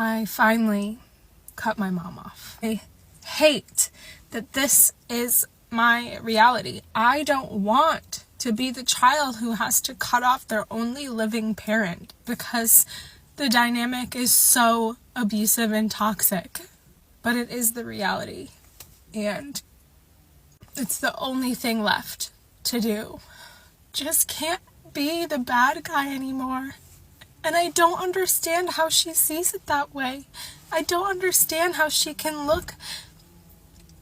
I finally cut my mom off. I hate that this is my reality. I don't want to be the child who has to cut off their only living parent because the dynamic is so abusive and toxic. But it is the reality, and it's the only thing left to do. Just can't be the bad guy anymore. And I don't understand how she sees it that way. I don't understand how she can look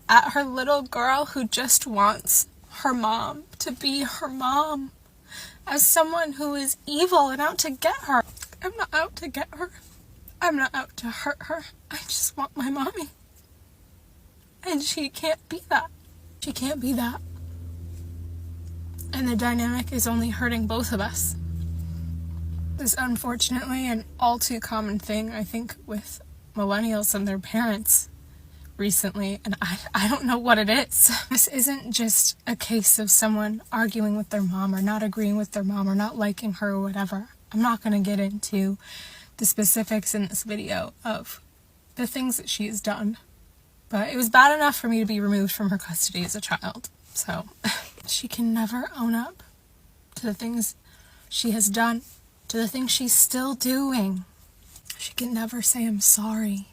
at her little girl who just wants her mom to be her mom as someone who is evil and out to get her. I'm not out to get her. I'm not out to hurt her. I just want my mommy. And she can't be that. She can't be that. And the dynamic is only hurting both of us. This is unfortunately an all too common thing, I think, with millennials and their parents recently, and I don't know what it is. This isn't just a case of someone arguing with their mom or not agreeing with their mom or not liking her or whatever. I'm not going to get into the specifics in this video of the things that she has done, but it was bad enough for me to be removed from her custody as a child. So she can never own up to the things she has done, to the things she's still doing. She can never say I'm sorry.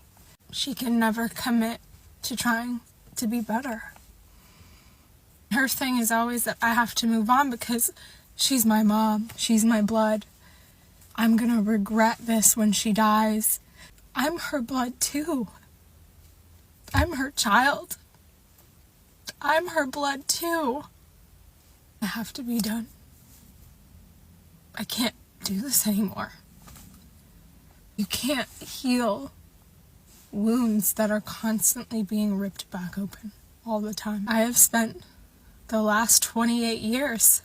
She can never commit to trying to be better. Her thing is always that I have to move on because she's my mom. She's my blood. I'm gonna regret this when she dies. I'm her blood too. I'm her child. I'm her blood too. I have to be done. I can't do this anymore. You can't heal wounds that are constantly being ripped back open all the time. I have spent the last 28 years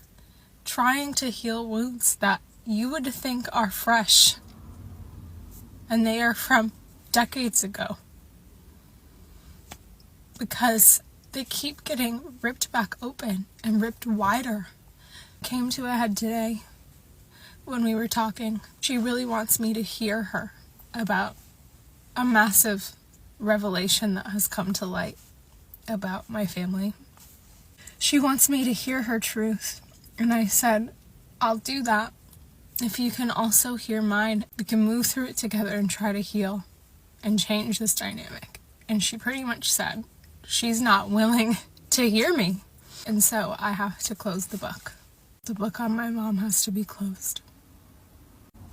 trying to heal wounds that you would think are fresh, and they are from decades ago, because they keep getting ripped back open and ripped wider. Came to a head today when we were talking. She really wants me to hear her about a massive revelation that has come to light about my family. She wants me to hear her truth, and I said, I'll do that if you can also hear mine. We can move through it together and try to heal and change this dynamic. And she pretty much said she's not willing to hear me, and so I have to close the book. The book on my mom has to be closed.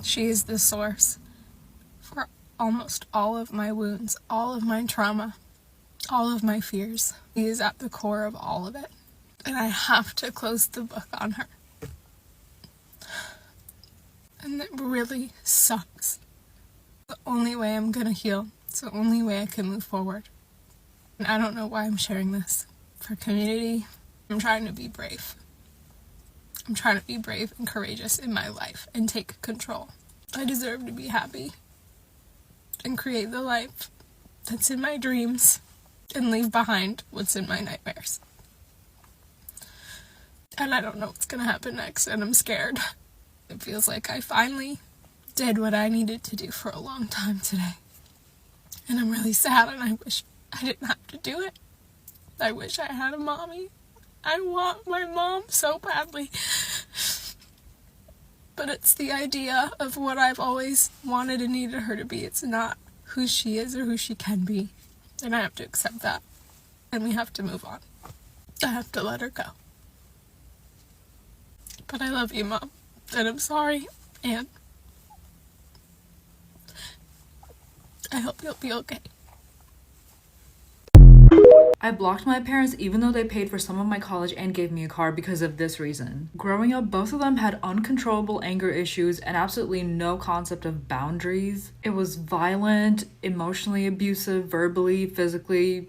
She is the source for almost all of my wounds, all of my trauma, all of my fears. She is at the core of all of it, and I have to close the book on her. And it really sucks. The only way I'm gonna heal. It's the only way I can move forward. And I don't know why I'm sharing this. For community, I'm trying to be brave. I'm trying to be brave and courageous in my life and take control. I deserve to be happy and create the life that's in my dreams and leave behind what's in my nightmares. And I don't know what's gonna happen next, and I'm scared. It feels like I finally did what I needed to do for a long time today. And I'm really sad, and I wish I didn't have to do it. I wish I had a mommy. I want my mom so badly. But it's the idea of what I've always wanted and needed her to be. It's not who she is or who she can be. And I have to accept that. And we have to move on. I have to let her go. But I love you, Mom. And I'm sorry. And I hope you'll be okay. I blocked my parents even though they paid for some of my college and gave me a car because of this reason. Growing up, both of them had uncontrollable anger issues and absolutely no concept of boundaries. It was violent, emotionally abusive, verbally, physically.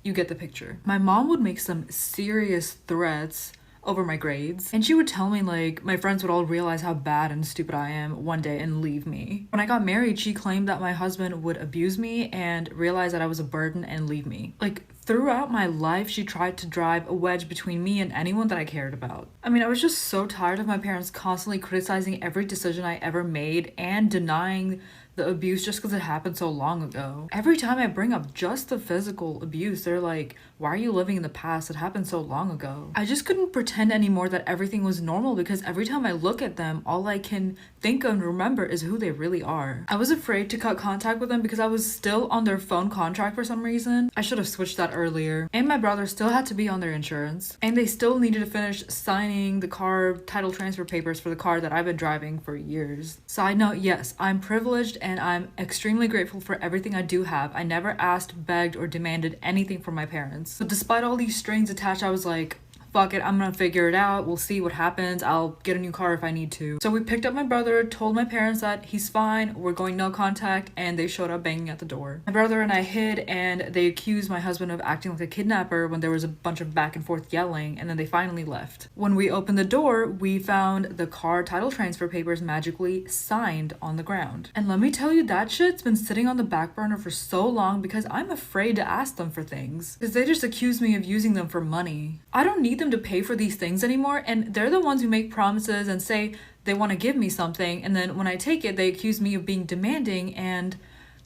You get the picture. My mom would make some serious threats over my grades, and she would tell me like my friends would all realize how bad and stupid I am one day and leave me. When I got married, she claimed that my husband would abuse me and realize that I was a burden and leave me. Like Throughout my life, she tried to drive a wedge between me and anyone that I cared about. I mean, I was just so tired of my parents constantly criticizing every decision I ever made and denying the abuse just because it happened so long ago. Every time I bring up just the physical abuse, they're like, why are you living in the past? It happened so long ago. I just couldn't pretend anymore that everything was normal because every time I look at them, all I can think and remember is who they really are. I was afraid to cut contact with them because I was still on their phone contract for some reason. I should have switched that earlier. And my brother still had to be on their insurance. And they still needed to finish signing the car title transfer papers for the car that I've been driving for years. Side note, yes, I'm privileged and I'm extremely grateful for everything I do have. I never asked, begged, or demanded anything from my parents. But despite all these strings attached, I was like, fuck it, I'm gonna figure it out. We'll see what happens. I'll get a new car if I need to. So we picked up my brother, told my parents that he's fine, we're going no contact, and they showed up banging at the door. My brother and I hid, and they accused my husband of acting like a kidnapper when there was a bunch of back and forth yelling, and then they finally left. When we opened the door, we found the car title transfer papers magically signed on the ground. And let me tell you, that shit's been sitting on the back burner for so long because I'm afraid to ask them for things. Because they just accuse me of using them for money. I don't need them to pay for these things anymore, and they're the ones who make promises and say they want to give me something, and then when I take it, they accuse me of being demanding and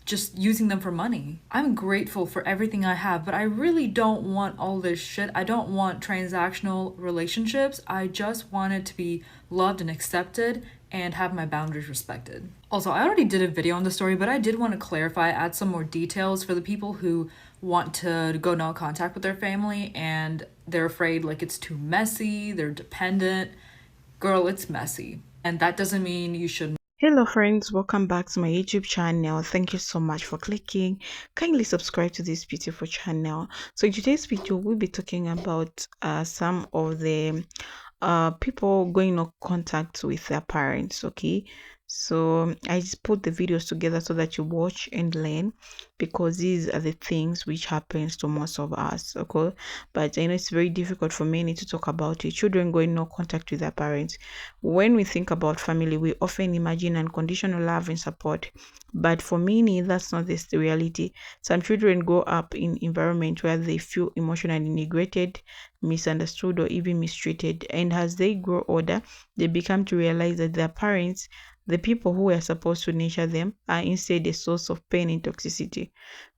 just using them for money. I'm grateful for everything I have, but I really don't want all this shit. I don't want transactional relationships. I just want it to be loved and accepted and have my boundaries respected. Also, I already did a video on the story, but I did want to clarify, add some more details for the people who want to go no contact with their family and they're afraid like it's too messy, they're dependent. Girl, it's messy. And that doesn't mean you shouldn't. Hello friends, welcome back to my YouTube channel. Thank you so much for clicking. Kindly subscribe to this beautiful channel. So in today's video, we'll be talking about some of the people going no contact with their parents. Okay, so I just put the videos together so that you watch and learn, because these are the things which happens to most of us. Okay, but I know it's very difficult for many to talk about it. Children going no contact with their parents. When we think about family, we often imagine unconditional love and support, but for many that's not the reality. Some children grow up in environment where they feel emotionally neglected, misunderstood, or even mistreated, and as they grow older, they become to realize that their parents, the people who were supposed to nurture them, are instead a source of pain and toxicity.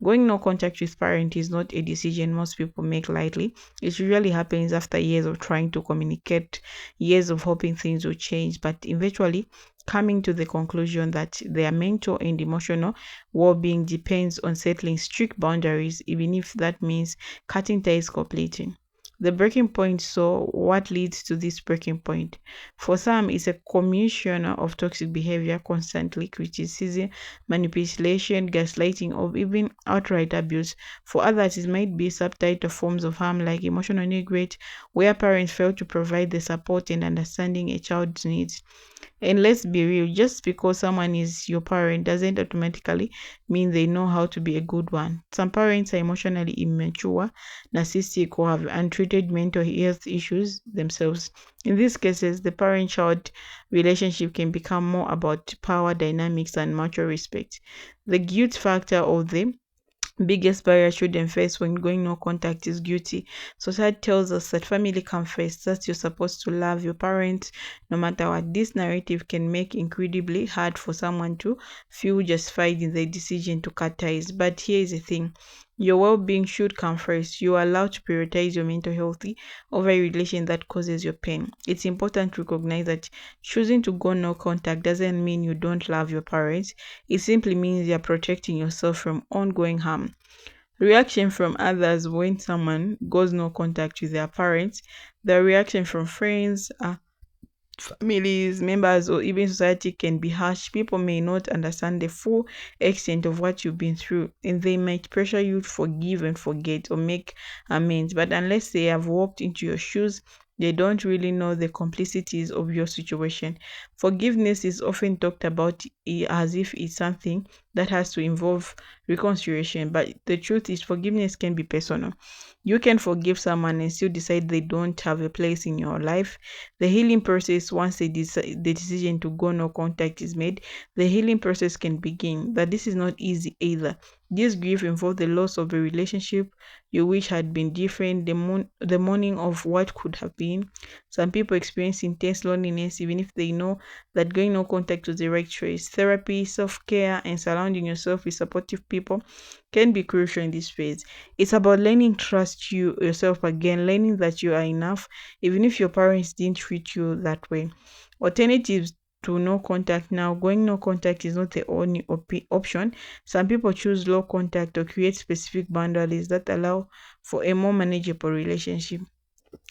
Going no contact with parents is not a decision most people make lightly. It usually happens after years of trying to communicate, years of hoping things will change, but eventually coming to the conclusion that their mental and emotional well-being depends on settling strict boundaries, even if that means cutting ties completely. The breaking point. So what leads to this breaking point? For some, it's a combination of toxic behavior, constantly criticism, manipulation, gaslighting, or even outright abuse. For others, it might be subtitle forms of harm like emotional neglect, where parents fail to provide the support and understanding a child's needs. And let's be real, just because someone is your parent doesn't automatically mean they know how to be a good one. Some parents are emotionally immature, narcissistic, or have untreated mental health issues themselves. In these cases, the parent-child relationship can become more about power dynamics and mutual respect. The guilt factor of the biggest barrier children face when going no contact is guilty. Society tells us that family comes first, that you're supposed to love your parents no matter what. This narrative can make it incredibly hard for someone to feel justified in their decision to cut ties. But here's the thing. Your well-being should come first. You are allowed to prioritize your mental health over a relation that causes your pain. It's important to recognize that choosing to go no contact doesn't mean you don't love your parents. It simply means you're protecting yourself from ongoing harm. Reaction from others when someone goes no contact with their parents. The reaction from friends, families, members, or even society can be harsh. People may not understand the full extent of what you've been through, and they might pressure you to forgive and forget or make amends. But unless they have walked into your shoes, they don't really know the complexities of your situation. Forgiveness is often talked about as if it's something that has to involve reconciliation, but the truth is, forgiveness can be personal. You can forgive someone and still decide they don't have a place in your life. The healing process, once the decision to go no contact is made, the healing process can begin. But this is not easy either. This grief involves the loss of a relationship you wish had been different, the mourning of what could have been. Some people experience intense loneliness even if they know that going no contact was the right choice. Therapy, self care, and surrounding yourself with supportive people can be crucial in this phase. It's about learning trust yourself again, learning that you are enough, even if your parents didn't treat you that way. Alternatives to no contact now. Going no contact is not the only option. Some people choose low contact or create specific boundaries that allow for a more manageable relationship.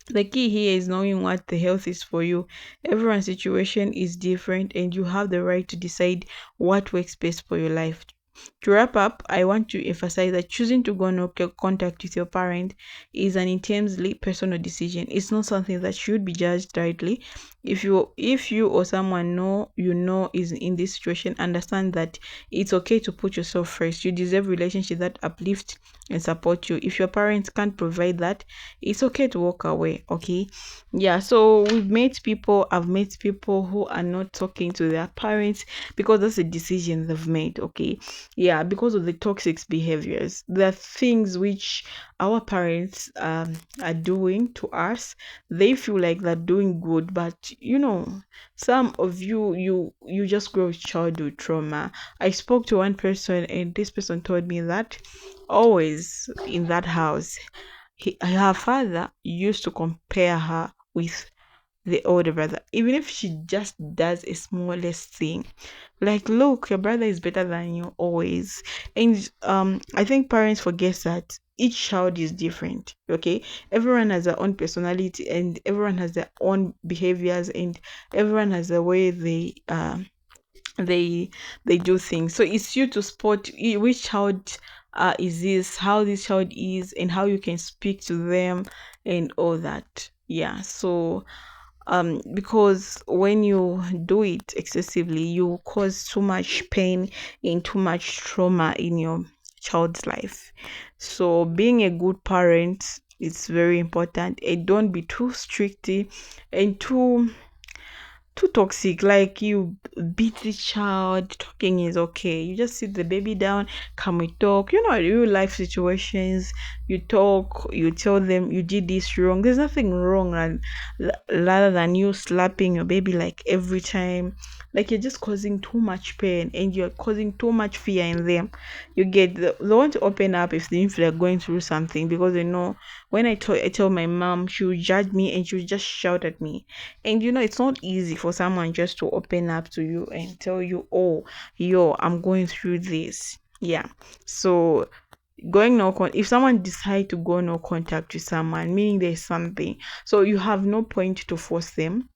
The key here is knowing what the health is for you. Everyone's situation is different, and you have the right to decide what works best for your life. To wrap up, I want to emphasize that choosing to go no contact with your parent is an intensely personal decision. It's not something that should be judged rightly. If you or someone is in this situation, understand that it's okay to put yourself first. You deserve relationship that uplift and support you. If your parents can't provide that, it's okay to walk away. Okay. Yeah, so I've met people who are not talking to their parents because that's a decision they've made. Okay. Yeah, because of the toxic behaviors. There are things which our parents are doing to us. They feel like they're doing good, but some of you just grow with childhood trauma. I spoke to one person, and this person told me that always in that house, her father used to compare her with the older brother, even if she just does a smallest thing, like, look, your brother is better than you always. And I think parents forget that each child is different. Okay, everyone has their own personality, and everyone has their own behaviors, and everyone has the way they they do things. So it's you to spot which child is this, how this child is, and how you can speak to them and all that. Yeah, so because when you do it excessively, you cause too much pain and too much trauma in your child's life. So being a good parent is very important, and don't be too strict and too toxic. Like, you beat the child. Talking is okay. You just sit the baby down. Can we talk? Real life situations. You talk. You tell them you did this wrong. There's nothing wrong, and rather than you slapping your baby like every time, like, you're just causing too much pain, and you're causing too much fear in them. You get they want to open up if they feel like going through something, because they know when I tell my mom, she will judge me and she will just shout at me. And it's not easy for someone just to open up to you and tell you, oh, yo, I'm going through this. Yeah. So going no con if someone decide to go no contact with someone, meaning there's something, so you have no point to force them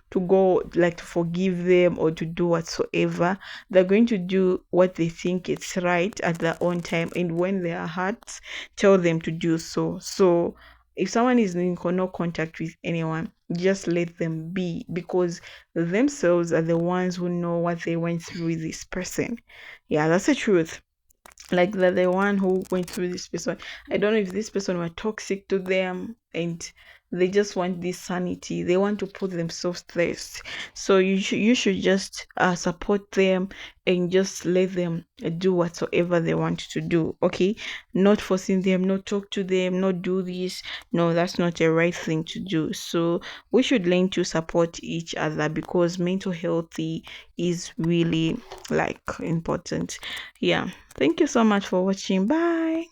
to go, like, to forgive them or to do whatsoever. They're going to do what they think it's right at their own time, and when they are hurt, tell them to do so. So if someone is in no contact with anyone, just let them be, because themselves are the ones who know what they went through with this person. Yeah, that's the truth. Like, the one who went through this person, I don't know if this person were toxic to them, and they just want this sanity, they want to put themselves first. So you should just support them and just let them do whatsoever they want to do. Okay, not forcing them, not talk to them, not do this. No, that's not the right thing to do. So we should learn to support each other, because mental health is really, like, important. Yeah, thank you so much for watching. Bye.